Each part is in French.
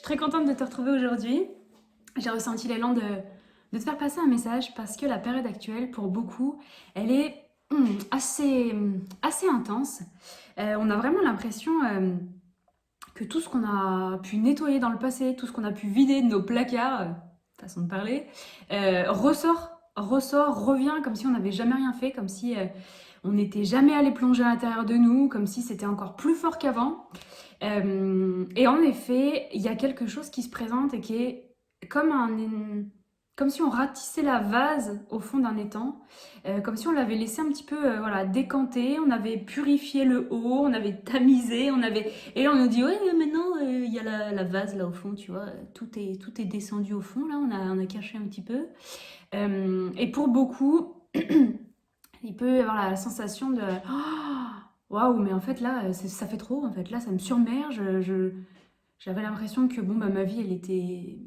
très contente de te retrouver aujourd'hui. J'ai ressenti l'élan de te faire passer un message parce que la période actuelle, pour beaucoup, elle est assez intense. On a vraiment l'impression que tout ce qu'on a pu nettoyer dans le passé, tout ce qu'on a pu vider de nos placards, façon de parler, revient comme si on n'avait jamais rien fait, comme si on n'était jamais allé plonger à l'intérieur de nous, comme si c'était encore plus fort qu'avant. Et en effet, il y a quelque chose qui se présente et qui est comme comme si on ratissait la vase au fond d'un étang, comme si on l'avait laissé un petit peu voilà, décanter, on avait purifié le haut, on avait tamisé, et là on nous dit ouais mais maintenant il y a la vase là au fond, tu vois, tout est descendu au fond, là on a caché un petit peu. Et pour beaucoup, il peut y avoir la sensation de waouh, mais en fait là, ça fait trop, en fait. Là, ça me submerge. J'avais l'impression que bon, bah, ma vie, elle était,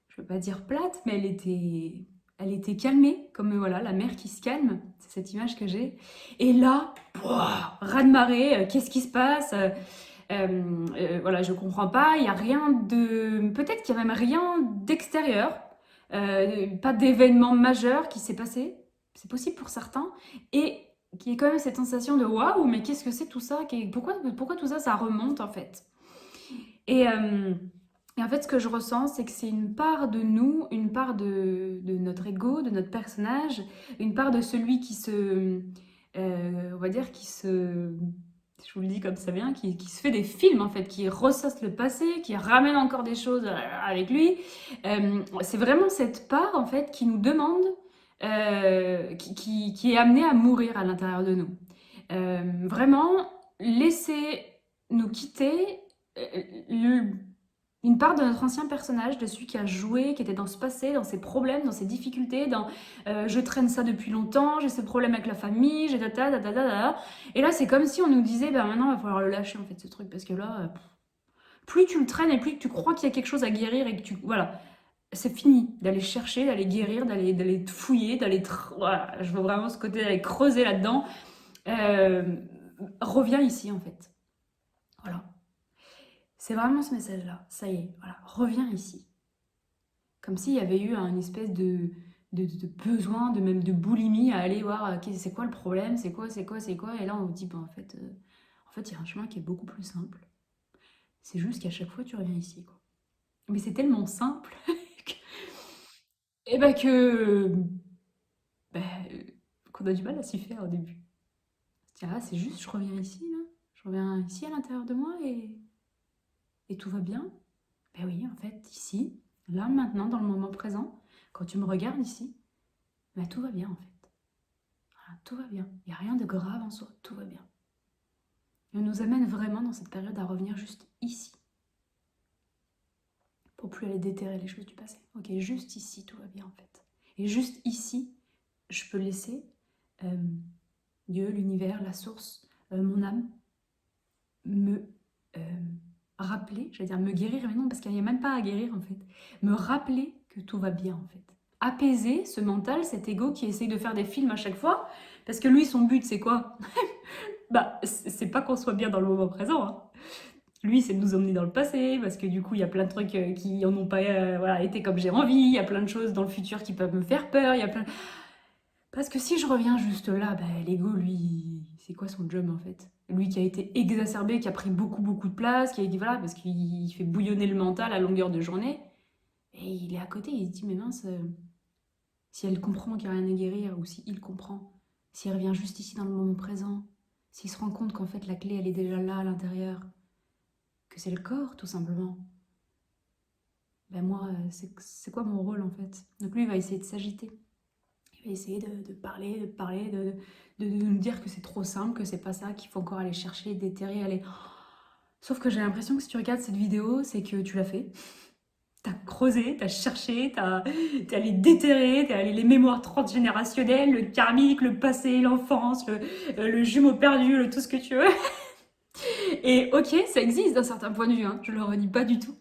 je veux pas dire plate, mais elle était calmée, comme voilà, la mer qui se calme. C'est cette image que j'ai. Et là, raz-de-marée, qu'est-ce qui se passe? Voilà, je comprends pas. Il y a rien de, peut-être qu'il y a même rien d'extérieur, pas d'événement majeur qui s'est passé. C'est possible pour certains. Et qui est quand même cette sensation de waouh, mais qu'est-ce que c'est tout ça? Pourquoi tout ça, ça remonte en fait? Et, euh, et en fait, ce que je ressens, c'est que c'est une part de nous, une part de notre ego, de notre personnage, une part de celui qui on va dire, je vous le dis comme ça vient, qui se fait des films en fait, qui ressasse le passé, qui ramène encore des choses avec lui. C'est vraiment cette part en fait qui nous demande, qui est amenée à mourir à l'intérieur de nous. Vraiment, laisser nous quitter euh, le- une part de notre ancien personnage, de celui qui a joué, qui était dans ce passé, dans ses problèmes, dans ses difficultés, dans je traîne ça depuis longtemps, j'ai ce problème avec la famille, j'ai da. Et là, c'est comme si on nous disait, ben maintenant, il va falloir le lâcher en fait ce truc, parce que là, plus tu le traînes et plus tu crois qu'il y a quelque chose à guérir et que tu. Voilà, c'est fini d'aller chercher, d'aller guérir, d'aller te fouiller, voilà, je veux vraiment ce côté d'aller creuser là-dedans. Euh, Reviens ici en fait. Voilà. C'est vraiment ce message-là. Ça y est, voilà, reviens ici. Comme s'il y avait eu une espèce de besoin, même de boulimie à aller voir c'est quoi le problème, c'est quoi. Et là, on vous dit, bah, en fait, il y a un chemin qui est beaucoup plus simple. C'est juste qu'à chaque fois, tu reviens ici, quoi. Mais c'est tellement simple que, et ben que, bah, qu'on a du mal à s'y faire au début. Ah, c'est juste, je reviens ici, là. Je reviens ici à l'intérieur de moi et tout va bien. Ben oui, en fait, ici, là, maintenant, dans le moment présent, quand tu me regardes ici, ben tout va bien, en fait. Voilà, tout va bien. Il n'y a rien de grave en soi, tout va bien. Et on nous amène vraiment dans cette période à revenir juste ici, pour plus aller déterrer les choses du passé. Ok, juste ici, tout va bien, en fait. Et juste ici, je peux laisser euh, Dieu, l'univers, la source, mon âme, me euh, rappeler, j'allais dire me guérir, mais non, parce qu'il n'y a même pas à guérir en fait, me rappeler que tout va bien en fait. Apaiser ce mental, cet ego qui essaye de faire des films à chaque fois, parce que lui, son but, c'est quoi? Bah, c'est pas qu'on soit bien dans le moment présent, hein. Lui, c'est de nous emmener dans le passé, parce que du coup, il y a plein de trucs qui en ont pas voilà, été comme j'ai envie, il y a plein de choses dans le futur qui peuvent me faire peur, il y a plein... Parce que si je reviens juste là, bah, l'ego, lui, c'est quoi son job en fait? Lui qui a été exacerbé, qui a pris beaucoup de place, qui a dit voilà, parce qu'il fait bouillonner le mental à longueur de journée. Et il est à côté, il se dit mais mince, si elle comprend qu'il n'y a rien à guérir, ou si il comprend, s'il revient juste ici dans le moment présent, s'il se rend compte qu'en fait la clé elle est déjà là à l'intérieur, que c'est le corps tout simplement, ben moi, c'est quoi mon rôle en fait? Donc lui il va essayer de s'agiter. Il va essayer de nous dire que c'est trop simple, que c'est pas ça, qu'il faut encore aller chercher, déterrer, aller. Sauf que j'ai l'impression que si tu regardes cette vidéo, c'est que tu l'as fait. T'as creusé, t'as cherché, t'es allé déterrer, t'es allé les mémoires transgénérationnelles, le karmique, le passé, l'enfance, le jumeau perdu, tout ce que tu veux. Et ok, ça existe d'un certain point de vue, hein, je le renie pas du tout.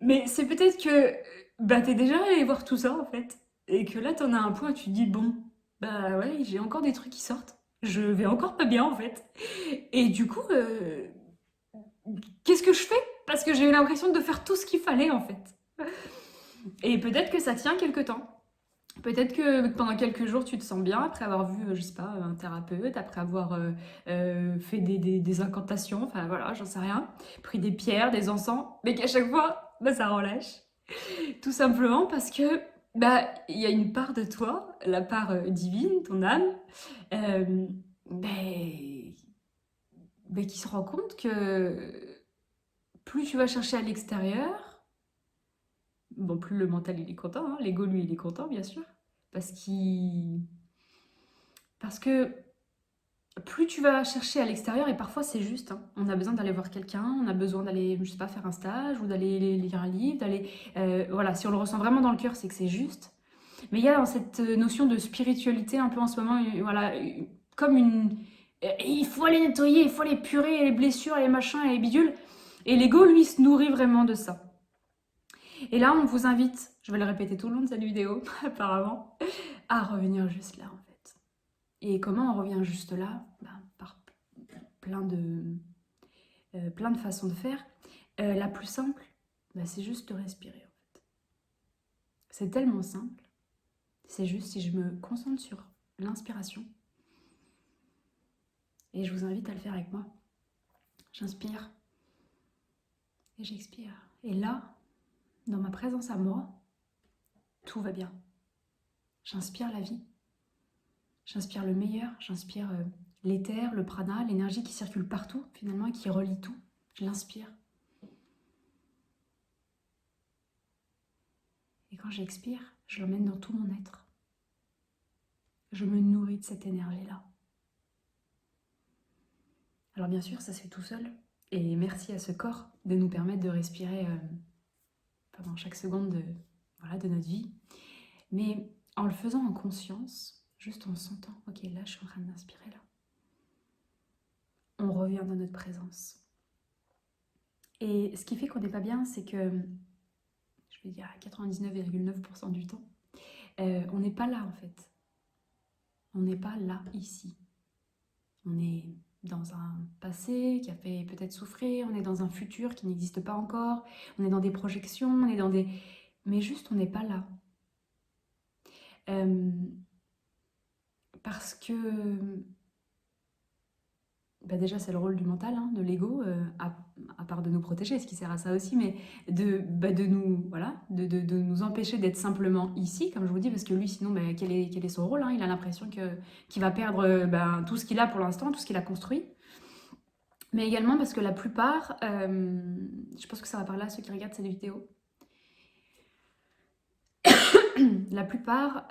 Mais c'est peut-être que bah, t'es déjà allé voir tout ça en fait. Et que là, t'en as un point, tu te dis, bon, bah ouais, j'ai encore des trucs qui sortent. Je vais encore pas bien en fait. Et du coup, qu'est-ce que je fais? Parce que j'ai eu l'impression de faire tout ce qu'il fallait en fait. Et peut-être que ça tient quelque temps. Peut-être que pendant quelques jours, tu te sens bien après avoir vu, je sais pas, un thérapeute, après avoir fait des incantations, enfin voilà, j'en sais rien, pris des pierres, des encens, mais qu'à chaque fois, bah, ça relâche. Tout simplement parce que bah il y a une part de toi, la part divine, ton âme, euh, ben, qui se rend compte que plus tu vas chercher à l'extérieur, bon, plus le mental il est content, hein, l'ego lui il est content bien sûr, parce qu'il parce que plus tu vas chercher à l'extérieur, et parfois c'est juste, hein, on a besoin d'aller voir quelqu'un, on a besoin d'aller, je sais pas, faire un stage, ou d'aller lire un livre, d'aller... voilà, si on le ressent vraiment dans le cœur, c'est que c'est juste. Mais il y a dans cette notion de spiritualité un peu en ce moment, voilà, comme une... il faut aller nettoyer, il faut aller purer les blessures, les machins, et les bidules. Et l'ego, lui, se nourrit vraiment de ça. Et là, on vous invite, je vais le répéter tout le long de cette vidéo, apparemment, à revenir juste là, en fait. Et comment on revient juste là? Ben, par plein de façons de faire. La plus simple, ben, c'est juste de respirer, en fait. C'est tellement simple. C'est juste si je me concentre sur l'inspiration. Et je vous invite à le faire avec moi. J'inspire et j'expire. Et là, dans ma présence à moi, tout va bien. J'inspire la vie. J'inspire le meilleur. J'inspire l'éther, le prana, l'énergie qui circule partout, finalement, et qui relie tout. Je l'inspire. Et quand j'expire, je l'emmène dans tout mon être. Je me nourris de cette énergie-là. Alors bien sûr, ça se fait tout seul. Et merci à ce corps de nous permettre de respirer pendant chaque seconde de notre vie. Mais en le faisant en conscience, juste en sentant, ok, là je suis en train d'inspirer là. On revient dans notre présence. Et ce qui fait qu'on n'est pas bien, c'est que, je vais dire à 99,9% du temps, on n'est pas là en fait. On n'est pas là, ici. On est dans un passé qui a fait peut-être souffrir, on est dans un futur qui n'existe pas encore, on est dans des projections, on est dans des... Mais juste, on n'est pas là. Parce que bah déjà c'est le rôle du mental, hein, de l'ego, à part de nous protéger, ce qui sert à ça aussi, mais de nous, voilà, de nous empêcher d'être simplement ici, comme je vous dis, parce que lui sinon, quel est son rôle, hein, il a l'impression qu'il va perdre tout ce qu'il a pour l'instant, tout ce qu'il a construit. Mais également parce que la plupart, je pense que ça va parler à ceux qui regardent cette vidéo, la plupart,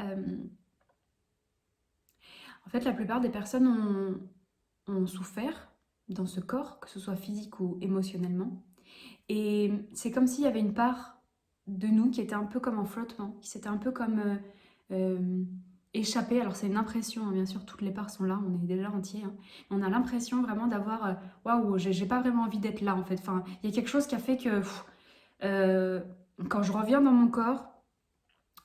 en fait la plupart des personnes ont souffert dans ce corps, que ce soit physique ou émotionnellement. Et c'est comme s'il y avait une part de nous qui était un peu comme en flottement, qui s'était un peu comme échappée. Alors c'est une impression, hein, bien sûr, toutes les parts sont là, on est déjà entier. Hein. On a l'impression vraiment d'avoir waouh, j'ai pas vraiment envie d'être là en fait. Enfin, il y a quelque chose qui a fait que quand je reviens dans mon corps,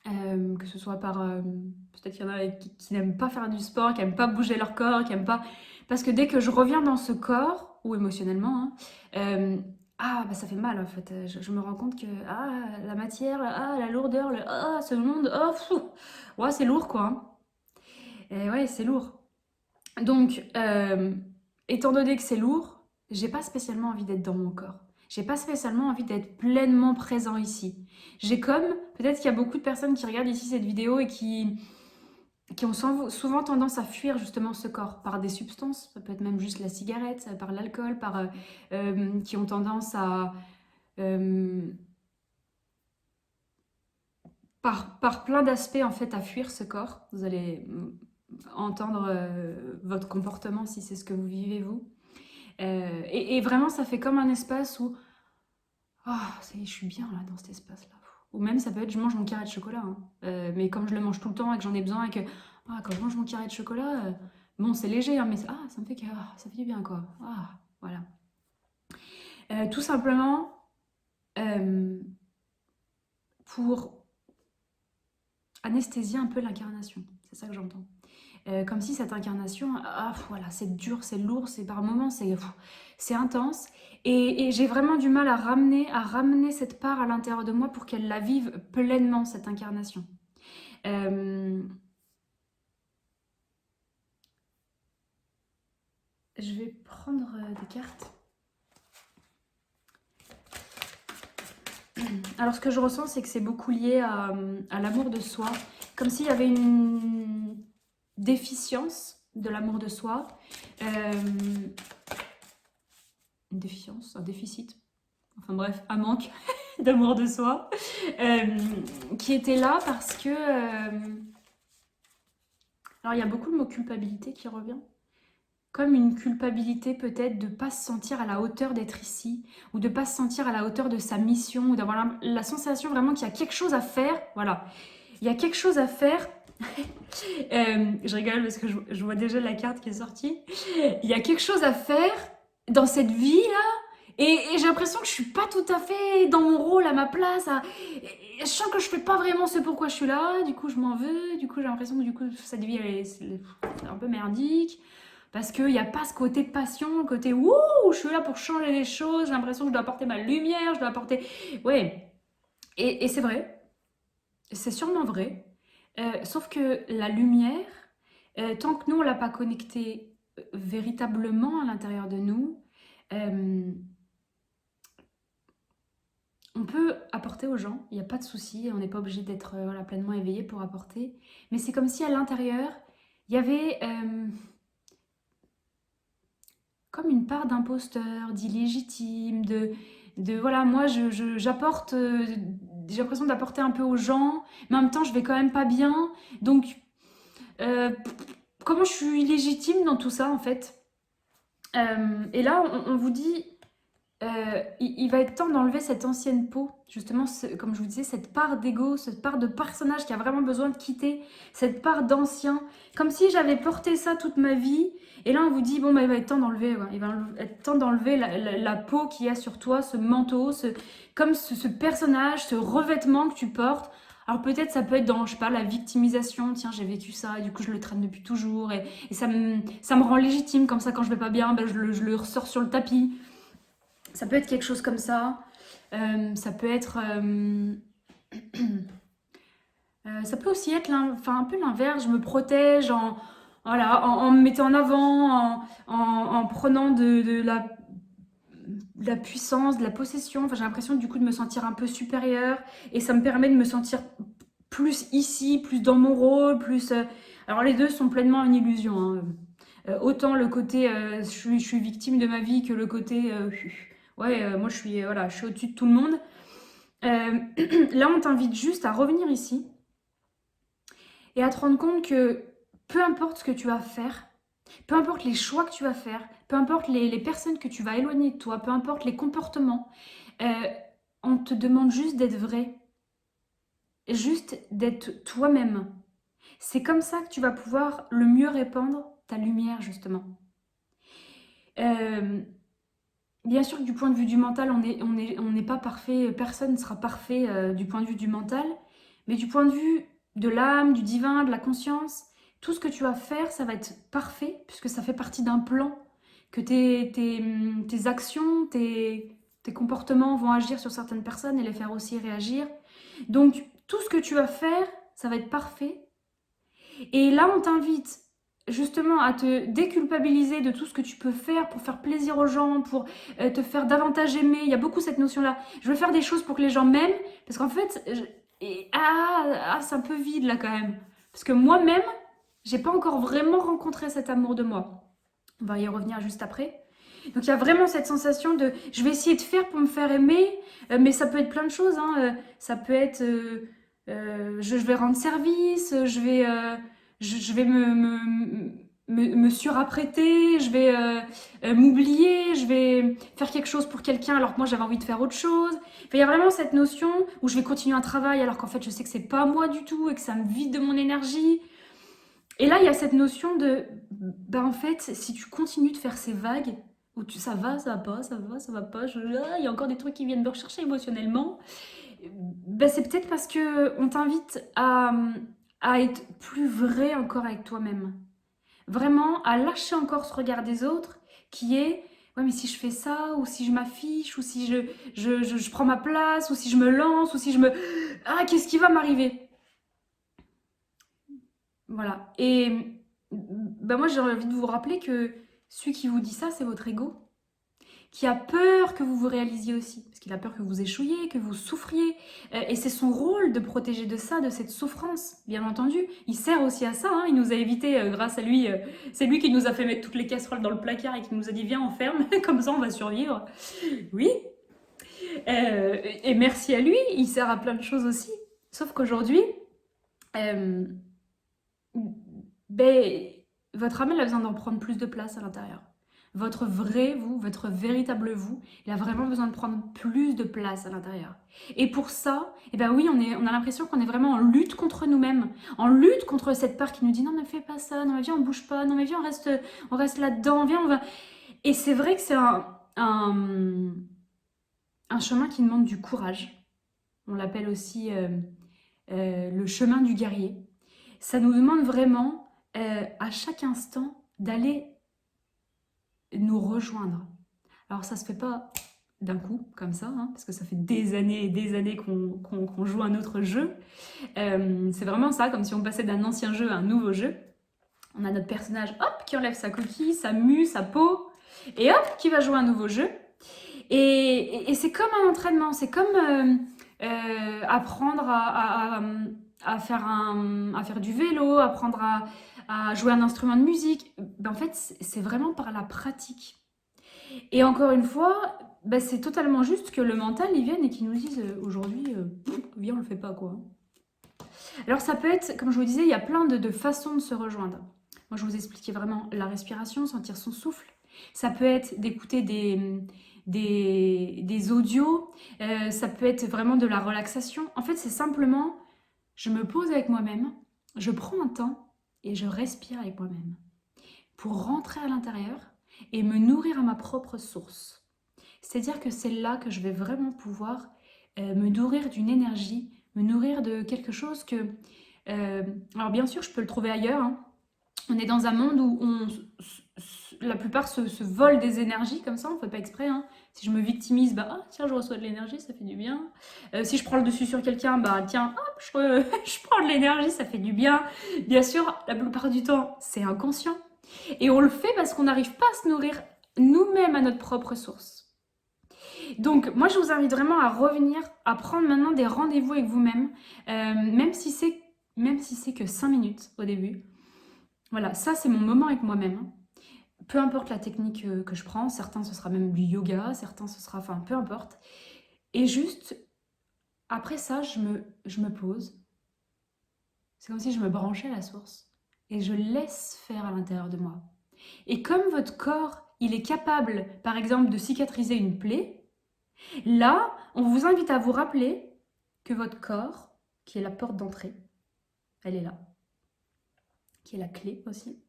que ce soit par... peut-être qu'il y en a qui n'aiment pas faire du sport, qui n'aiment pas bouger leur corps, qui n'aiment pas... Parce que dès que je reviens dans ce corps, ou émotionnellement, hein, ça fait mal en fait. Je me rends compte que la matière, la lourdeur, ce monde, ouais, c'est lourd quoi. Hein. Et ouais, c'est lourd. Donc, étant donné que c'est lourd, j'ai pas spécialement envie d'être dans mon corps. J'ai pas spécialement envie d'être pleinement présent ici. J'ai comme, peut-être qu'il y a beaucoup de personnes qui regardent ici cette vidéo et qui ont souvent tendance à fuir justement ce corps par des substances, ça peut être même juste la cigarette, par l'alcool, qui ont tendance à... par plein d'aspects en fait à fuir ce corps. Vous allez entendre votre comportement si c'est ce que vous vivez vous. Et vraiment ça fait comme un espace où ça y est, je suis bien là dans cet espace là. Ou même ça peut être je mange mon carré de chocolat, hein. Mais comme je le mange tout le temps et que j'en ai besoin et que quand je mange mon carré de chocolat, bon c'est léger hein, mais ça me fait que ça fait du bien quoi. Voilà. Tout simplement pour anesthésier un peu l'incarnation, c'est ça que j'entends. comme si cette incarnation, voilà, c'est dur, c'est lourd, c'est par moments, c'est intense. Et j'ai vraiment du mal à ramener cette part à l'intérieur de moi pour qu'elle la vive pleinement, cette incarnation. Euh, je vais prendre des cartes. Alors ce que je ressens, c'est que c'est beaucoup lié à l'amour de soi, comme s'il y avait une déficience de l'amour de soi, une déficience, un déficit, enfin bref, un manque d'amour de soi, qui était là parce que... alors il y a beaucoup le mot culpabilité qui revient. Comme une culpabilité peut-être de ne pas se sentir à la hauteur d'être ici, ou de ne pas se sentir à la hauteur de sa mission, ou d'avoir la sensation vraiment qu'il y a quelque chose à faire. Voilà, il y a quelque chose à faire. Je rigole parce que je vois déjà la carte qui est sortie. Il y a quelque chose à faire dans cette vie-là, et j'ai l'impression que je suis pas tout à fait dans mon rôle, à ma place. Et je sens que je fais pas vraiment ce pourquoi je suis là, du coup je m'en veux, du coup j'ai l'impression que du coup, cette vie c'est un peu merdique. Parce qu'il n'y a pas ce côté passion, le côté wouh, je suis là pour changer les choses, j'ai l'impression que je dois apporter ma lumière, je dois apporter. Ouais, et c'est vrai, c'est sûrement vrai. Sauf que la lumière, tant que nous on l'a pas connectée véritablement à l'intérieur de nous, euh, on peut apporter aux gens, il n'y a pas de souci, on n'est pas obligé d'être voilà, pleinement éveillé pour apporter. Mais c'est comme si à l'intérieur, il y avait comme une part d'imposteur, d'illégitime, de voilà, moi j'apporte, j'ai l'impression d'apporter un peu aux gens, mais en même temps je vais quand même pas bien. Donc, euh, comment je suis illégitime dans tout ça en fait? Et là, on vous dit, il va être temps d'enlever cette ancienne peau, justement, comme je vous disais, cette part d'ego, cette part de personnage qui a vraiment besoin de quitter, cette part d'ancien, comme si j'avais porté ça toute ma vie. Et là, on vous dit, bon, bah, il va être temps d'enlever, ouais, il va être temps d'enlever la peau qu'il y a sur toi, ce manteau, comme ce personnage, ce revêtement que tu portes. Alors peut-être ça peut être dans, je sais pas, la victimisation, tiens j'ai vécu ça, et du coup je le traîne depuis toujours, et ça me rend légitime, comme ça quand je vais pas bien, ben, je le ressors sur le tapis. Ça peut être quelque chose comme ça. Ça peut être... ça peut aussi être enfin, un peu l'inverse. Je me protège voilà, en me mettant en avant, en prenant de la puissance, de la possession. Enfin, j'ai l'impression du coup de me sentir un peu supérieure. Et ça me permet de me sentir plus ici, plus dans mon rôle, plus... Alors les deux sont pleinement une illusion. Hein. Autant le côté je suis victime de ma vie que le côté ouais, moi voilà, je suis au-dessus de tout le monde. Là, on t'invite juste à revenir ici et à te rendre compte que peu importe ce que tu vas faire, peu importe les choix que tu vas faire, peu importe les personnes que tu vas éloigner de toi, peu importe les comportements, euh, on te demande juste d'être vrai, juste d'être toi-même. C'est comme ça que tu vas pouvoir le mieux répandre ta lumière, justement. Euh, Bien sûr que du point de vue du mental, on n'est pas parfait, personne ne sera parfait du point de vue du mental, mais du point de vue de l'âme, du divin, de la conscience, tout ce que tu vas faire, ça va être parfait, puisque ça fait partie d'un plan, que tes actions, tes comportements vont agir sur certaines personnes et les faire aussi réagir. Donc, tout ce que tu vas faire, ça va être parfait. Et là, on t'invite justement à te déculpabiliser de tout ce que tu peux faire pour faire plaisir aux gens, pour te faire davantage aimer. Il y a beaucoup cette notion-là. Je veux faire des choses pour que les gens m'aiment, parce qu'en fait, c'est un peu vide là quand même. Parce que moi-même, j'ai pas encore vraiment rencontré cet amour de moi. On va y revenir juste après. Donc il y a vraiment cette sensation de je vais essayer de faire pour me faire aimer, mais ça peut être plein de choses. Hein. Ça peut être je vais rendre service, je vais me surapprêter, je vais m'oublier, je vais faire quelque chose pour quelqu'un alors que moi j'avais envie de faire autre chose. Enfin, il y a vraiment cette notion où je vais continuer un travail alors qu'en fait je sais que c'est pas moi du tout et que ça me vide de mon énergie. Et là il y a cette notion de en fait si tu continues de faire ces vagues où ça va, ça va pas, ça va, ça va pas, il y a encore des trucs qui viennent me rechercher émotionnellement, c'est peut-être parce que on t'invite à être plus vrai encore avec toi-même. vraiment à lâcher encore ce regard des autres qui est ouais, mais si je fais ça, ou si je m'affiche, ou si je prends ma place, ou si je me lance, ou si je me... Ah, qu'est-ce qui va m'arriver? Voilà. Et ben moi, j'ai envie de vous rappeler que celui qui vous dit ça, c'est votre ego, qui a peur que vous vous réalisiez aussi, parce qu'il a peur que vous échouiez, que vous souffriez. Et c'est son rôle de protéger de ça, de cette souffrance, bien entendu. Il sert aussi à ça, hein. Il nous a évité, grâce à lui, c'est lui qui nous a fait mettre toutes les casseroles dans le placard et qui nous a dit viens, on ferme, comme ça on va survivre. Oui, et merci à lui, il sert à plein de choses aussi. Sauf qu'aujourd'hui, euh, ben, votre âme, elle a besoin d'en prendre plus de place à l'intérieur. Votre vrai vous, votre véritable vous, il a vraiment besoin de prendre plus de place à l'intérieur. Et pour ça, eh ben oui, on a l'impression qu'on est vraiment en lutte contre nous-mêmes, en lutte contre cette part qui nous dit non mais fais pas ça, non mais viens on bouge pas, non mais viens on reste là-dedans, viens on va... Et c'est vrai que c'est un chemin qui demande du courage. On l'appelle aussi le chemin du guerrier. Ça nous demande vraiment à chaque instant d'aller nous rejoindre. Alors ça se fait pas d'un coup comme ça, hein, parce que ça fait des années et des années qu'on joue un autre jeu. C'est vraiment ça, comme si on passait d'un ancien jeu à un nouveau jeu. On a notre personnage, hop, qui enlève sa coquille, sa mue, sa peau, et hop, qui va jouer un nouveau jeu. Et c'est comme un entraînement, c'est comme apprendre à faire du vélo, apprendre à jouer un instrument de musique. Ben, en fait, c'est vraiment par la pratique. Et encore une fois, ben, c'est totalement juste que le mental, il vienne et qu'il nous dise aujourd'hui, viens, on le fait pas, quoi. Alors ça peut être, comme je vous disais, il y a plein de façons de se rejoindre. Moi, je vous expliquais vraiment la respiration, sentir son souffle. Ça peut être d'écouter des audios, ça peut être vraiment de la relaxation. En fait, c'est simplement, je me pose avec moi-même, je prends un temps et je respire avec moi-même pour rentrer à l'intérieur et me nourrir à ma propre source. C'est-à-dire que c'est là que je vais vraiment pouvoir me nourrir d'une énergie, me nourrir de quelque chose que... alors bien sûr, je peux le trouver ailleurs, hein. On est dans un monde où la plupart se volent des énergies comme ça, on ne fait pas exprès, hein. Si je me victimise, bah ah, tiens, je reçois de l'énergie, ça fait du bien. Si je prends le dessus sur quelqu'un, bah tiens, hop, je prends de l'énergie, ça fait du bien. Bien sûr, la plupart du temps, c'est inconscient. Et on le fait parce qu'on n'arrive pas à se nourrir nous-mêmes à notre propre source. Donc, moi, je vous invite vraiment à revenir, à prendre maintenant des rendez-vous avec vous-même, même si c'est que 5 minutes au début. Voilà, ça, c'est mon moment avec moi-même. Peu importe la technique que je prends, certains, ce sera même du yoga, certains, ce sera... Enfin, peu importe. Et juste, après ça, je me pose. C'est comme si je me branchais à la source. Et je laisse faire à l'intérieur de moi. Et comme votre corps, il est capable, par exemple, de cicatriser une plaie, là, on vous invite à vous rappeler que votre corps, qui est la porte d'entrée, elle est là, qui est la clé aussi,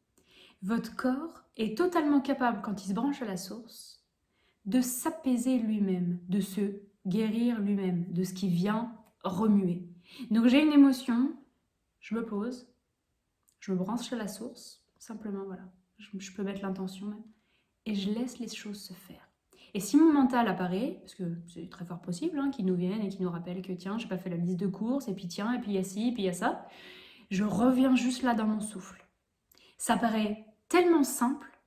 votre corps est totalement capable, quand il se branche à la source, de s'apaiser lui-même, de se guérir lui-même, de ce qui vient remuer. Donc j'ai une émotion, je me pose, je me branche à la source, simplement voilà, je peux mettre l'intention même, et je laisse les choses se faire. Et si mon mental apparaît, parce que c'est très fort possible, hein, qu'il nous vienne et qu'il nous rappelle que tiens, j'ai pas fait la liste de courses, et puis tiens, et puis il y a ci, et puis il y a ça, je reviens juste là dans mon souffle. Ça paraît tellement simple,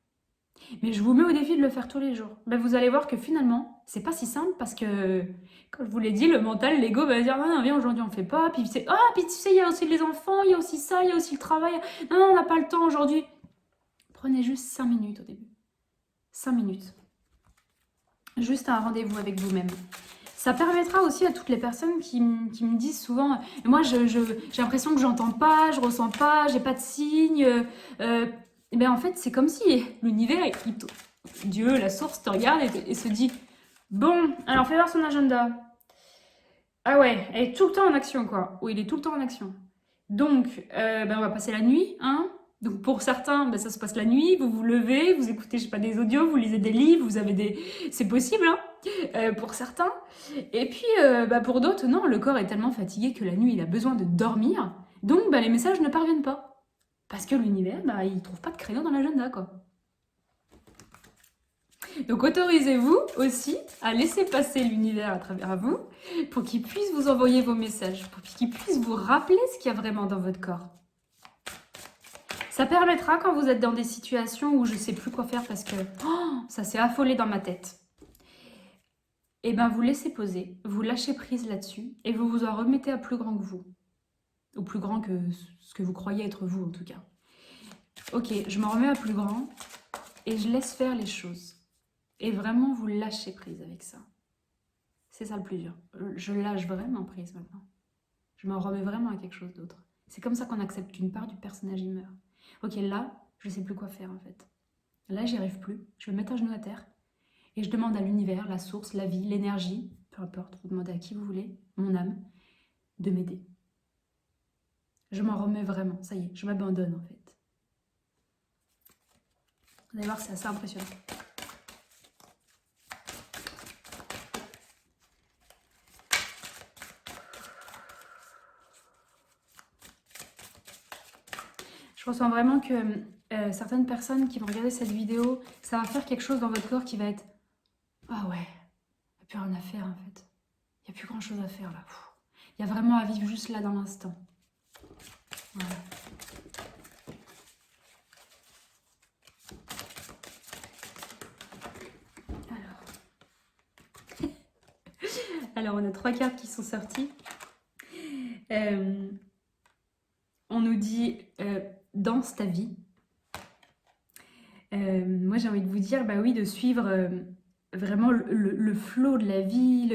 mais je vous mets au défi de le faire tous les jours. Ben, vous allez voir que finalement, c'est pas si simple parce que, comme je vous l'ai dit, le mental, l'ego va dire non, viens, aujourd'hui on fait pas. Puis c'est puis tu sais, il y a aussi les enfants, il y a aussi ça, il y a aussi le travail. Non, on n'a pas le temps aujourd'hui. Prenez juste 5 minutes au début. 5 minutes. Juste un rendez-vous avec vous-même. Ça permettra aussi à toutes les personnes qui me disent souvent moi j'ai l'impression que j'entends pas, je ressens pas, j'ai pas de signes. Et bien en fait c'est comme si l'univers, Dieu, la source te regarde et se dit bon, alors fais voir son agenda. Ah ouais, elle est tout le temps en action quoi. Oui, il est tout le temps en action. Donc on va passer la nuit, hein. Donc pour certains, ça se passe la nuit, vous vous levez, vous écoutez, je sais pas, des audios, vous lisez des livres, vous avez des... C'est possible, hein, pour certains. Et puis pour d'autres, non, le corps est tellement fatigué que la nuit, il a besoin de dormir. Donc les messages ne parviennent pas. Parce que l'univers, bah, il trouve pas de créneau dans l'agenda, quoi. Donc autorisez-vous aussi à laisser passer l'univers à travers vous pour qu'il puisse vous envoyer vos messages, pour qu'il puisse vous rappeler ce qu'il y a vraiment dans votre corps. Ça permettra quand vous êtes dans des situations où je ne sais plus quoi faire parce que ça s'est affolé dans ma tête. Et bien vous laissez poser, vous lâchez prise là-dessus et vous vous en remettez à plus grand que vous. Ou plus grand que ce que vous croyez être vous en tout cas. Ok, je m'en remets à plus grand et je laisse faire les choses. Et vraiment vous lâchez prise avec ça. C'est ça le plus dur. Je lâche vraiment prise maintenant. Je m'en remets vraiment à quelque chose d'autre. C'est comme ça qu'on accepte qu'une part du personnage y meurt. Ok, là, je ne sais plus quoi faire en fait. Là, j'y arrive plus. Je vais me mettre à genoux à terre et je demande à l'univers, la source, la vie, l'énergie, peu importe, vous demandez à qui vous voulez, mon âme, de m'aider. Je m'en remets vraiment, ça y est, je m'abandonne en fait. Vous allez voir, c'est assez impressionnant. Je ressens vraiment que certaines personnes qui vont regarder cette vidéo, ça va faire quelque chose dans votre corps qui va être « Ah ouais, il n'y a plus rien à faire en fait. Il n'y a plus grand chose à faire là. Il y a vraiment à vivre juste là dans l'instant. » Voilà. Alors, on a 3 cartes qui sont sorties. On nous dit danse ta vie. Moi, j'ai envie de vous dire, bah oui, de suivre vraiment le flow de la vie,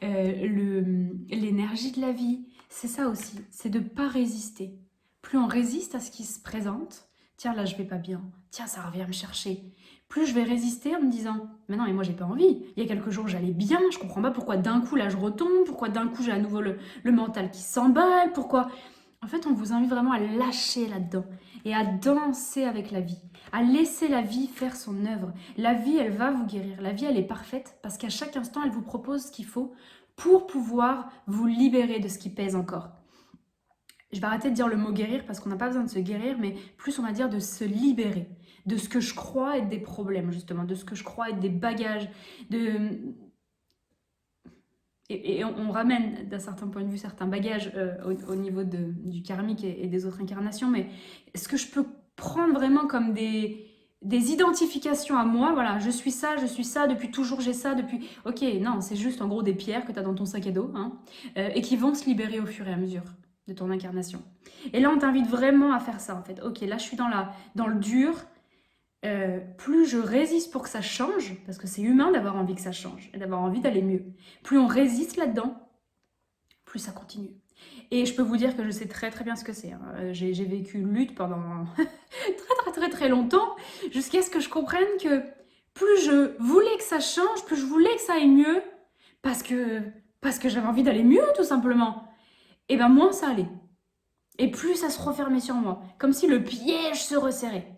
l'énergie de la vie. C'est ça aussi, c'est de ne pas résister. Plus on résiste à ce qui se présente, tiens, là, je vais pas bien, tiens, ça revient me chercher. Plus je vais résister en me disant, mais non, mais moi, j'ai pas envie. Il y a quelques jours, j'allais bien, je comprends pas pourquoi d'un coup, là, je retombe, pourquoi d'un coup, j'ai à nouveau le mental qui s'emballe, pourquoi... En fait, on vous invite vraiment à lâcher là-dedans et à danser avec la vie, à laisser la vie faire son œuvre. La vie, elle va vous guérir. La vie, elle est parfaite parce qu'à chaque instant, elle vous propose ce qu'il faut pour pouvoir vous libérer de ce qui pèse encore. Je vais arrêter de dire le mot guérir parce qu'on n'a pas besoin de se guérir, mais plus on va dire de se libérer de ce que je crois être des problèmes, justement, de ce que je crois être des bagages, Et on ramène d'un certain point de vue certains bagages au niveau du karmique et des autres incarnations, mais ce que je peux prendre vraiment comme des identifications à moi, voilà, je suis ça, depuis toujours j'ai ça, depuis... Ok, non, c'est juste en gros des pierres que tu as dans ton sac à dos, hein, et qui vont se libérer au fur et à mesure de ton incarnation. Et là, on t'invite vraiment à faire ça, en fait. Ok, là, je suis dans le dur, plus je résiste pour que ça change, parce que c'est humain d'avoir envie que ça change et d'avoir envie d'aller mieux, plus on résiste là-dedans, plus ça continue. Et je peux vous dire que je sais très très bien ce que c'est. Hein. J'ai vécu lutte pendant très longtemps, jusqu'à ce que je comprenne que plus je voulais que ça change, plus je voulais que ça aille mieux, parce que j'avais envie d'aller mieux tout simplement, et bien moins ça allait. Et plus ça se refermait sur moi, comme si le piège se resserrait.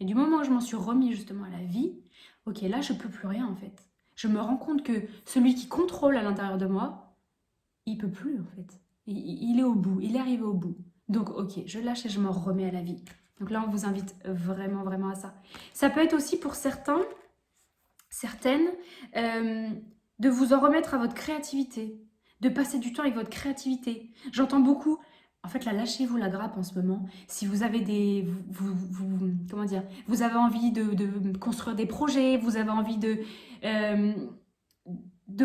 Et du moment où je m'en suis remis justement à la vie, ok, là je peux plus rien en fait. Je me rends compte que celui qui contrôle à l'intérieur de moi, il peut plus en fait. Il est au bout, il est arrivé au bout. Donc ok, je lâche et je me remets à la vie. Donc là on vous invite vraiment vraiment à ça. Ça peut être aussi pour certaines, de vous en remettre à votre créativité, de passer du temps avec votre créativité. J'entends beaucoup... En fait, là, lâchez-vous la grappe en ce moment. Si vous avez comment dire, vous avez envie de construire des projets, vous avez envie de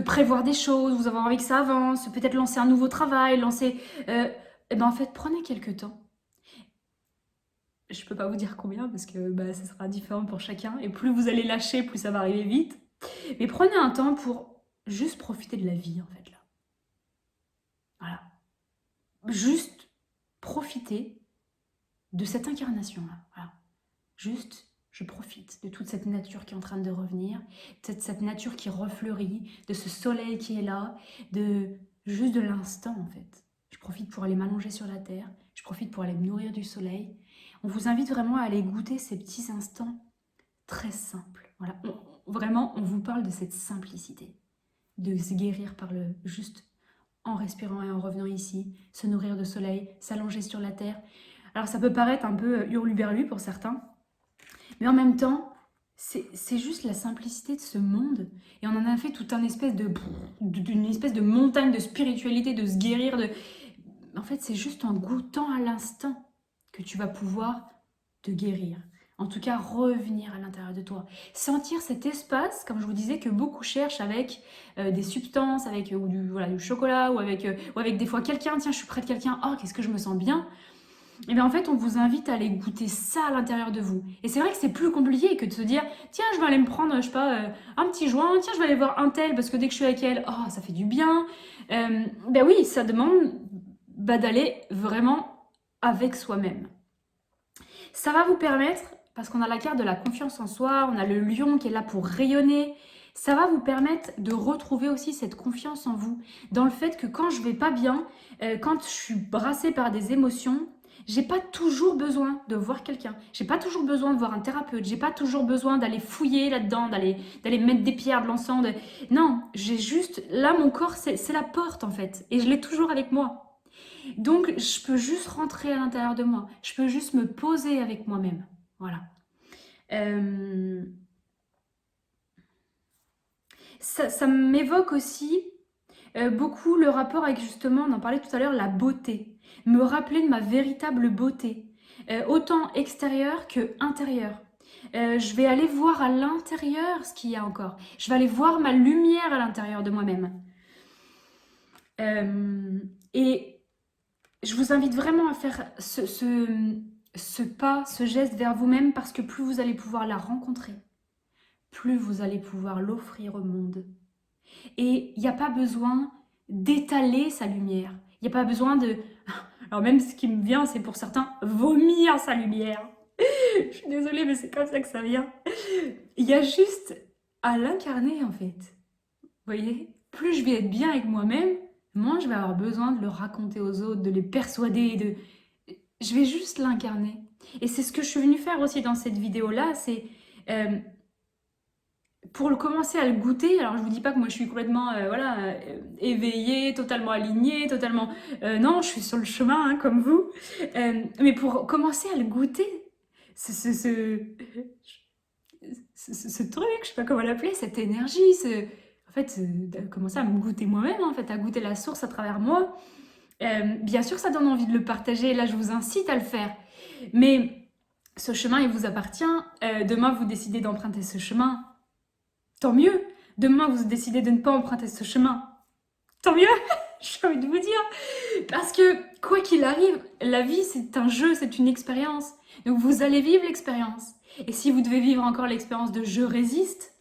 prévoir des choses, vous avez envie que ça avance, peut-être lancer un nouveau travail, et ben en fait, prenez quelques temps. Je peux pas vous dire combien parce que ça sera différent pour chacun. Et plus vous allez lâcher, plus ça va arriver vite. Mais prenez un temps pour juste profiter de la vie, en fait, là. Voilà. Juste profiter de cette incarnation-là. Voilà. Juste, je profite de toute cette nature qui est en train de revenir, de cette nature qui refleurit, de ce soleil qui est là, juste de l'instant, en fait. Je profite pour aller m'allonger sur la terre, je profite pour aller me nourrir du soleil. On vous invite vraiment à aller goûter ces petits instants très simples. Voilà. Vraiment, on vous parle de cette simplicité, de se guérir par le juste en respirant et en revenant ici, se nourrir de soleil, s'allonger sur la terre. Alors ça peut paraître un peu hurluberlu pour certains, mais en même temps, c'est juste la simplicité de ce monde. Et on en a fait tout un espèce d'une espèce de montagne de spiritualité, de se guérir. En fait, c'est juste en goûtant à l'instant que tu vas pouvoir te guérir. En tout cas, revenir à l'intérieur de toi. Sentir cet espace, comme je vous disais, que beaucoup cherchent avec des substances, avec du chocolat, ou avec des fois quelqu'un, tiens, je suis près de quelqu'un, oh, qu'est-ce que je me sens bien. Et bien en fait, on vous invite à aller goûter ça à l'intérieur de vous. Et c'est vrai que c'est plus compliqué que de se dire, tiens, je vais aller me prendre, je sais pas, un petit joint, tiens, je vais aller voir un tel, parce que dès que je suis avec elle, oh, ça fait du bien. Ben oui, ça demande d'aller vraiment avec soi-même. Ça va vous permettre, parce qu'on a la carte de la confiance en soi, on a le lion qui est là pour rayonner, ça va vous permettre de retrouver aussi cette confiance en vous, dans le fait que quand je vais pas bien, quand je suis brassée par des émotions, j'ai pas toujours besoin de voir quelqu'un, j'ai pas toujours besoin de voir un thérapeute, j'ai pas toujours besoin d'aller fouiller là-dedans, d'aller mettre des pierres, de l'encens. Non, j'ai juste, là mon corps c'est la porte en fait, et je l'ai toujours avec moi. Donc je peux juste rentrer à l'intérieur de moi, je peux juste me poser avec moi-même. Voilà. Ça m'évoque aussi beaucoup le rapport avec justement, on en parlait tout à l'heure, la beauté. Me rappeler de ma véritable beauté, autant extérieure que intérieure. Je vais aller voir à l'intérieur ce qu'il y a encore. Je vais aller voir ma lumière à l'intérieur de moi-même. Et je vous invite vraiment à faire ce pas, ce geste vers vous-même, parce que plus vous allez pouvoir la rencontrer, plus vous allez pouvoir l'offrir au monde. Et il n'y a pas besoin d'étaler sa lumière. Il n'y a pas besoin de... Alors même ce qui me vient, c'est pour certains, vomir sa lumière. Je suis désolée, mais c'est comme ça que ça vient. Il y a juste à l'incarner, en fait. Vous voyez? Plus je vais être bien avec moi-même, moins je vais avoir besoin de le raconter aux autres, de les persuader, je vais juste l'incarner. Et c'est ce que je suis venue faire aussi dans cette vidéo-là, c'est... pour commencer à le goûter, alors je vous dis pas que moi je suis complètement éveillée, totalement alignée, totalement... non, je suis sur le chemin, hein, comme vous. Mais pour commencer à le goûter, ce truc, je sais pas comment l'appeler, cette énergie, en fait, commencer à me goûter moi-même, en fait, à goûter la source à travers moi. Bien sûr, ça donne envie de le partager, là je vous incite à le faire. Mais ce chemin, il vous appartient. Demain, vous décidez d'emprunter ce chemin. Tant mieux. Demain, vous décidez de ne pas emprunter ce chemin. Tant mieux. J'ai envie de vous dire. Parce que, quoi qu'il arrive, la vie, c'est un jeu, c'est une expérience. Donc, vous allez vivre l'expérience. Et si vous devez vivre encore l'expérience de « je résiste »,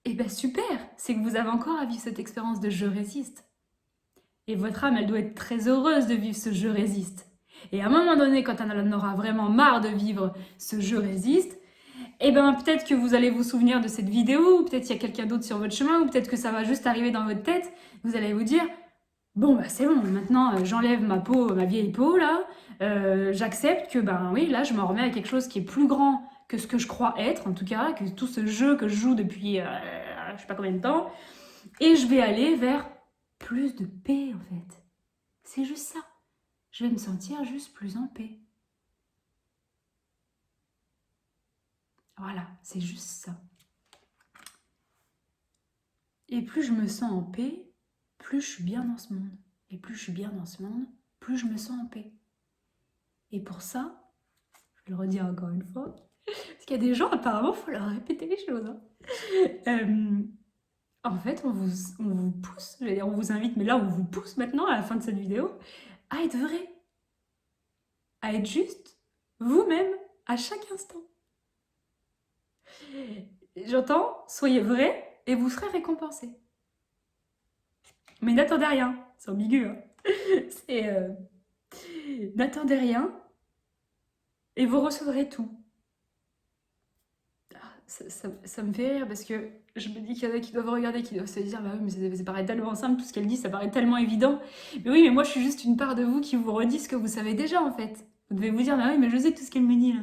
eh bien, super. C'est que vous avez encore à vivre cette expérience de « je résiste ». Et votre âme, elle doit être très heureuse de vivre ce « je résiste ». Et à un moment donné, quand elle en aura vraiment marre de vivre ce « je résiste », eh bien peut-être que vous allez vous souvenir de cette vidéo, ou peut-être il y a quelqu'un d'autre sur votre chemin, ou peut-être que ça va juste arriver dans votre tête, vous allez vous dire, bon bah c'est bon, maintenant j'enlève ma peau, ma vieille peau là, j'accepte que ben oui, là je m'en remets à quelque chose qui est plus grand que ce que je crois être, en tout cas, que tout ce jeu que je joue depuis je sais pas combien de temps, et je vais aller vers plus de paix en fait. C'est juste ça. Je vais me sentir juste plus en paix. Voilà, c'est juste ça. Et plus je me sens en paix, plus je suis bien dans ce monde. Et plus je suis bien dans ce monde, plus je me sens en paix. Et pour ça, je vais le redire encore une fois, parce qu'il y a des gens, apparemment, il faut leur répéter les choses. En fait, on vous pousse, je vais dire on vous invite, mais là on vous pousse maintenant, à la fin de cette vidéo, à être vrai. À être juste vous-même à chaque instant. J'entends, soyez vrai et vous serez récompensé. Mais n'attendez rien, c'est ambigu. Hein. N'attendez rien et vous recevrez tout. Ça me fait rire parce que je me dis qu'il y en a qui doivent regarder, qui doivent se dire bah oui, mais ça paraît tellement simple, tout ce qu'elle dit, ça paraît tellement évident. Mais oui, mais moi je suis juste une part de vous qui vous redit ce que vous savez déjà en fait. Vous devez vous dire bah oui, mais je sais tout ce qu'elle me dit là.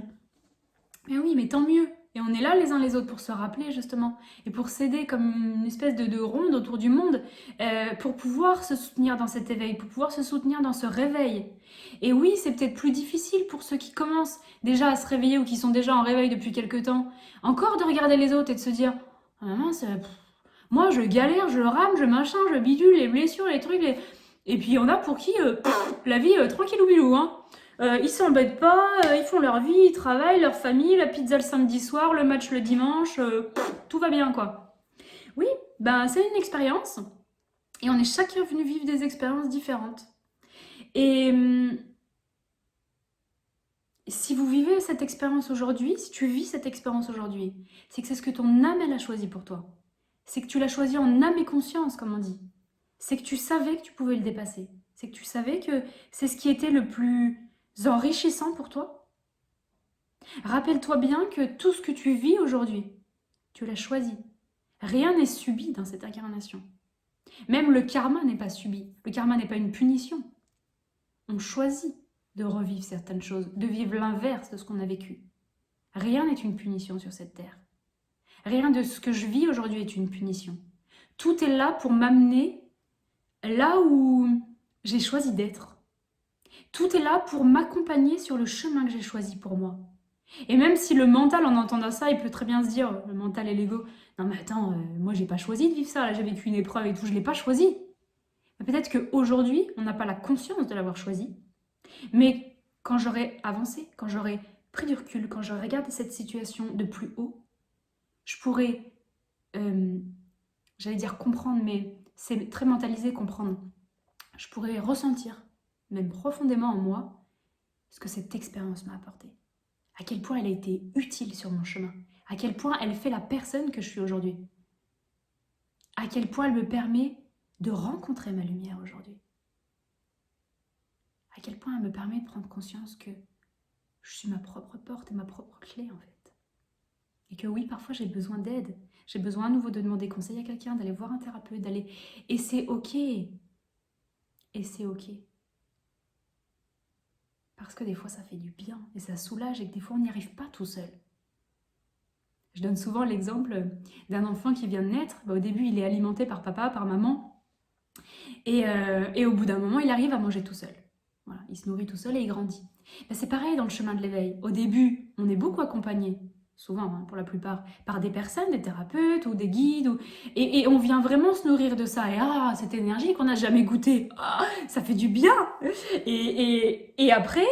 Mais oui, mais tant mieux. Et on est là les uns les autres pour se rappeler justement et pour s'aider comme une espèce de ronde autour du monde pour pouvoir se soutenir dans cet éveil, pour pouvoir se soutenir dans ce réveil. Et oui, c'est peut-être plus difficile pour ceux qui commencent déjà à se réveiller ou qui sont déjà en réveil depuis quelque temps, encore de regarder les autres et de se dire « Ah mince, moi je galère, je rame, je machin, je bidule, les blessures, les trucs, les... » Et puis il y en a pour qui la vie tranquille ou bilou, hein. Ils s'embêtent pas, ils font leur vie, ils travaillent, leur famille, la pizza le samedi soir, le match le dimanche, tout va bien quoi. Oui, ben c'est une expérience et on est chacun venu vivre des expériences différentes. Et si vous vivez cette expérience aujourd'hui, si tu vis cette expérience aujourd'hui, c'est que c'est ce que ton âme elle a choisi pour toi. C'est que tu l'as choisi en âme et conscience, comme on dit. C'est que tu savais que tu pouvais le dépasser. C'est que tu savais que c'est ce qui était le plus enrichissant pour toi. Rappelle-toi bien que tout ce que tu vis aujourd'hui, tu l'as choisi. Rien n'est subi dans cette incarnation. Même le karma n'est pas subi. Le karma n'est pas une punition. On choisit de revivre certaines choses, de vivre l'inverse de ce qu'on a vécu. Rien n'est une punition sur cette terre. Rien de ce que je vis aujourd'hui est une punition. Tout est là pour m'amener là où j'ai choisi d'être. Tout est là pour m'accompagner sur le chemin que j'ai choisi pour moi. Et même si le mental, en entendant ça, il peut très bien se dire, le mental et l'ego, non mais attends, moi j'ai pas choisi de vivre ça, là j'ai vécu une épreuve et tout, je l'ai pas choisi. Peut-être qu'aujourd'hui, on n'a pas la conscience de l'avoir choisi, mais quand j'aurai avancé, quand j'aurai pris du recul, quand j'aurai regardé cette situation de plus haut, je pourrai, j'allais dire comprendre, mais c'est très mentalisé comprendre, je pourrais ressentir, même profondément en moi, ce que cette expérience m'a apporté. À quel point elle a été utile sur mon chemin. À quel point elle fait la personne que je suis aujourd'hui. À quel point elle me permet de rencontrer ma lumière aujourd'hui. À quel point elle me permet de prendre conscience que je suis ma propre porte et ma propre clé en fait. Et que oui, parfois j'ai besoin d'aide. J'ai besoin à nouveau de demander conseil à quelqu'un, d'aller voir un thérapeute, d'aller... Et c'est ok. Et c'est ok. Parce que des fois, ça fait du bien et ça soulage et que des fois, on n'y arrive pas tout seul. Je donne souvent l'exemple d'un enfant qui vient de naître. Au début, il est alimenté par papa, par maman. Et au bout d'un moment, il arrive à manger tout seul. Voilà, il se nourrit tout seul et il grandit. C'est pareil dans le chemin de l'éveil. Au début, on est beaucoup accompagné, souvent pour la plupart, par des personnes, des thérapeutes ou des guides. Et on vient vraiment se nourrir de ça. Et cette énergie qu'on n'a jamais goûtée, ça fait du bien. Et après,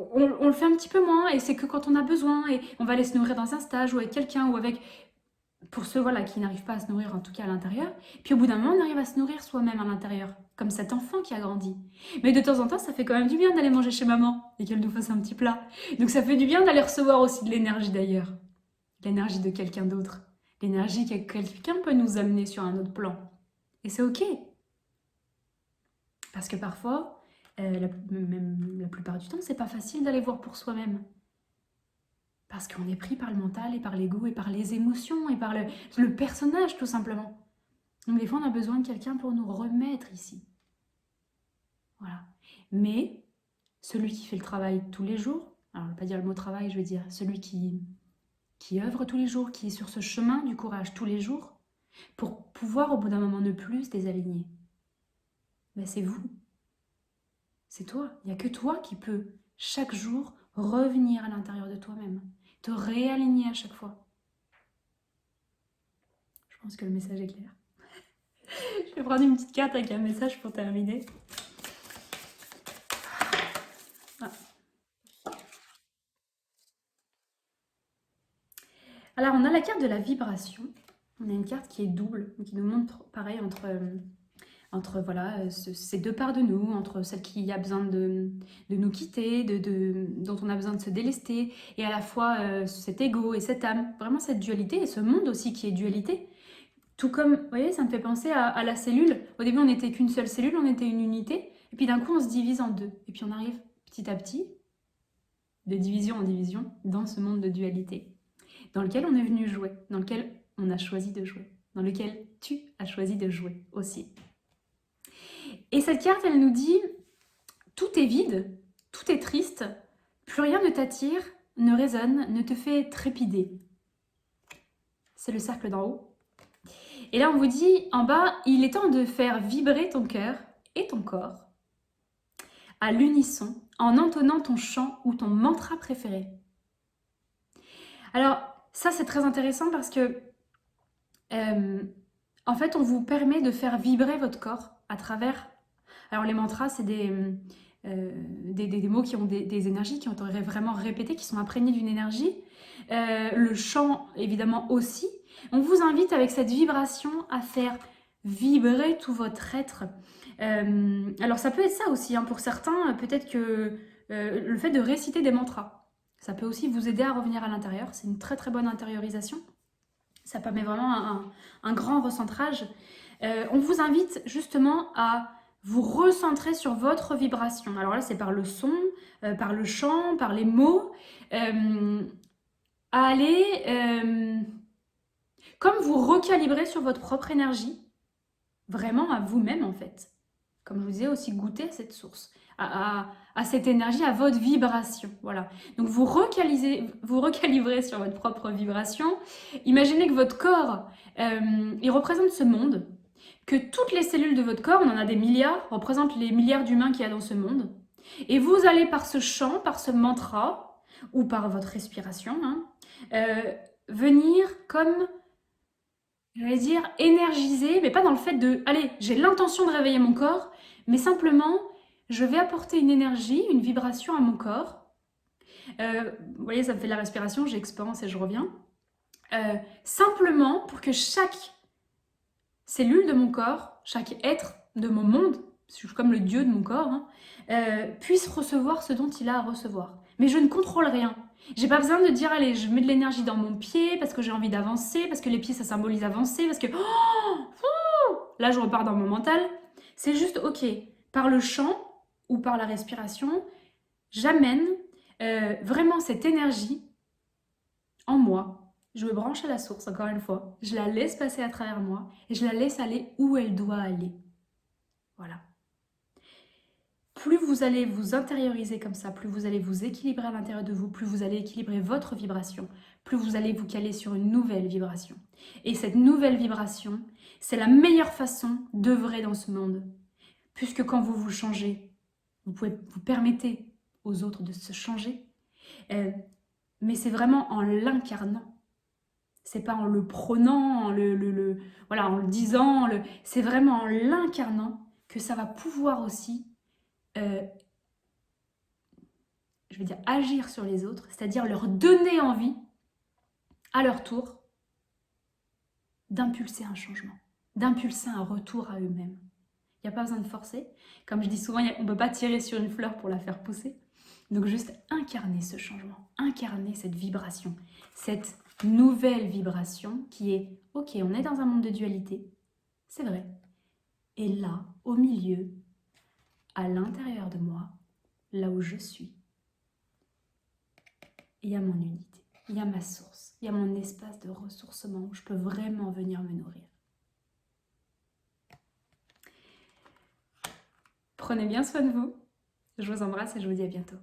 on le fait un petit peu moins. Et c'est que quand on a besoin, et on va aller se nourrir dans un stage ou avec quelqu'un ou avec... Pour ceux qui n'arrivent pas à se nourrir, en tout cas à l'intérieur. Puis au bout d'un moment, on arrive à se nourrir soi-même à l'intérieur, comme cet enfant qui a grandi. Mais de temps en temps, ça fait quand même du bien d'aller manger chez maman et qu'elle nous fasse un petit plat. Donc ça fait du bien d'aller recevoir aussi de l'énergie d'ailleurs. L'énergie de quelqu'un d'autre. L'énergie que quelqu'un peut nous amener sur un autre plan. Et c'est ok. Parce que parfois, même la plupart du temps, c'est pas facile d'aller voir pour soi-même. Parce qu'on est pris par le mental et par l'ego et par les émotions et par le personnage tout simplement. Donc des fois on a besoin de quelqu'un pour nous remettre ici. Voilà. Mais celui qui fait le travail tous les jours, alors je ne vais pas dire le mot travail, je vais dire celui qui œuvre tous les jours, qui est sur ce chemin du courage tous les jours, pour pouvoir au bout d'un moment ne plus se désaligner. C'est vous. C'est toi. Il n'y a que toi qui peux chaque jour revenir à l'intérieur de toi-même. Te réaligner à chaque fois. Je pense que le message est clair. Je vais prendre une petite carte avec un message pour terminer. Alors, on a la carte de la vibration. On a une carte qui est double, qui nous montre pareil entre voilà, ces deux parts de nous, entre celle qui a besoin de nous quitter, dont on a besoin de se délester, et à la fois cet ego et cette âme, vraiment cette dualité, et ce monde aussi qui est dualité. Tout comme, vous voyez, ça me fait penser à la cellule. Au début, on n'était qu'une seule cellule, on était une unité, et puis d'un coup, on se divise en deux. Et puis on arrive petit à petit, de division en division, dans ce monde de dualité, dans lequel on est venu jouer, dans lequel on a choisi de jouer, dans lequel tu as choisi de jouer aussi. Et cette carte, elle nous dit, tout est vide, tout est triste, plus rien ne t'attire, ne résonne, ne te fait trépider. C'est le cercle d'en haut. Et là, on vous dit, en bas, il est temps de faire vibrer ton cœur et ton corps à l'unisson en entonnant ton chant ou ton mantra préféré. Alors, ça, c'est très intéressant parce que, en fait, on vous permet de faire vibrer votre corps à travers... Alors, les mantras, c'est des mots qui ont des énergies, qui ont été vraiment répétées, qui sont imprégnés d'une énergie. Le chant, évidemment, aussi. On vous invite, avec cette vibration, à faire vibrer tout votre être. Alors, ça peut être ça aussi, hein, pour certains, peut-être que le fait de réciter des mantras, ça peut aussi vous aider à revenir à l'intérieur. C'est une très très bonne intériorisation. Ça permet vraiment un grand recentrage. On vous invite justement à vous recentrer sur votre vibration. Alors là, c'est par le son, par le chant, par les mots. À aller comme vous recalibrer sur votre propre énergie. Vraiment à vous-même en fait. Comme je vous disais, aussi goûter à cette source, à cette énergie, à votre vibration. Voilà. Donc vous recalibrez sur votre propre vibration. Imaginez que votre corps, il représente ce monde, que toutes les cellules de votre corps, on en a des milliards, représentent les milliards d'humains qu'il y a dans ce monde. Et vous allez par ce chant, par ce mantra, ou par votre respiration, venir comme... j'allais dire énergiser, mais pas dans le fait de, allez, j'ai l'intention de réveiller mon corps, mais simplement, je vais apporter une énergie, une vibration à mon corps. Vous voyez, ça me fait de la respiration, j'expanse et je reviens. Simplement pour que chaque cellule de mon corps, chaque être de mon monde, je suis comme le dieu de mon corps, puisse recevoir ce dont il a à recevoir. Mais je ne contrôle rien. J'ai pas besoin de dire, allez, je mets de l'énergie dans mon pied parce que j'ai envie d'avancer, parce que les pieds ça symbolise avancer, parce que là je repars dans mon mental. C'est juste, ok, par le chant ou par la respiration, j'amène vraiment cette énergie en moi. Je me branche à la source, encore une fois. Je la laisse passer à travers moi et je la laisse aller où elle doit aller. Voilà. Plus vous allez vous intérioriser comme ça, plus vous allez vous équilibrer à l'intérieur de vous, plus vous allez équilibrer votre vibration, plus vous allez vous caler sur une nouvelle vibration. Et cette nouvelle vibration, c'est la meilleure façon d'œuvrer dans ce monde. Puisque quand vous vous changez, vous permettez aux autres de se changer, mais c'est vraiment en l'incarnant. C'est pas en le prônant, voilà, en le disant, c'est vraiment en l'incarnant que ça va pouvoir aussi, je vais dire, agir sur les autres, c'est-à-dire leur donner envie, à leur tour, d'impulser un changement, d'impulser un retour à eux-mêmes. Il n'y a pas besoin de forcer. Comme je dis souvent, on ne peut pas tirer sur une fleur pour la faire pousser. Donc juste incarner ce changement, incarner cette vibration, cette nouvelle vibration qui est, ok, on est dans un monde de dualité, c'est vrai. Et là, au milieu, à l'intérieur de moi, là où je suis, il y a mon unité, il y a ma source, il y a mon espace de ressourcement où je peux vraiment venir me nourrir. Prenez bien soin de vous. Je vous embrasse et je vous dis à bientôt.